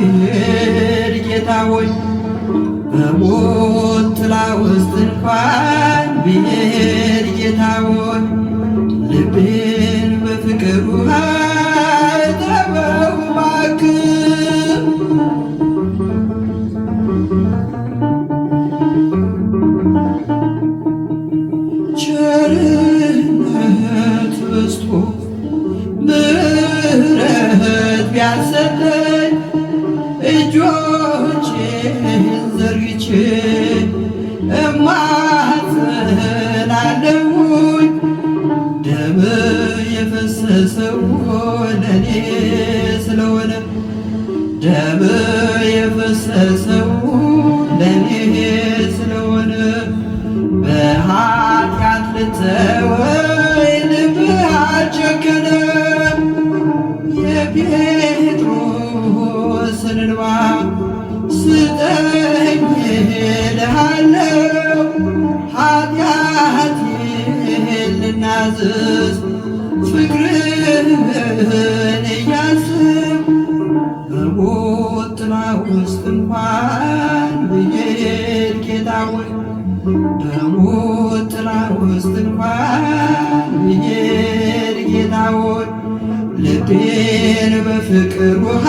ብሄድ ጌታ ሆይ በሞት ጥላ ውስጥ እንኳን ብሄድ ጌታ ሆይ ልቤን በፍቅር ውሃ እጠበው እባክህ። ቸርነት በዝቶ ምሕረት ቢያሰጠኝ እጆቼን ዘርግቼ እማጸናለሁኝ። ደም የፈሰሰው ለኔ ስለሆነ ደም የፈሰሰው ለኔ ስለሆነ በኃጢአት ልተወኝ ልብህ አልጨከነም። የጴጥሮስን እንባ ስጠኝ እልሃለሁ ኃጢአቴን ልናዝዝ ፍቅርህን እያስብ በሞት ጥላ ውስጥ እንኳን ብሄድ ጌታ ሆይ በሞት ጥላ ውስጥ እንኳን ብሄድ ጌታ ሆይ ልቤን በፍቅር ውሃ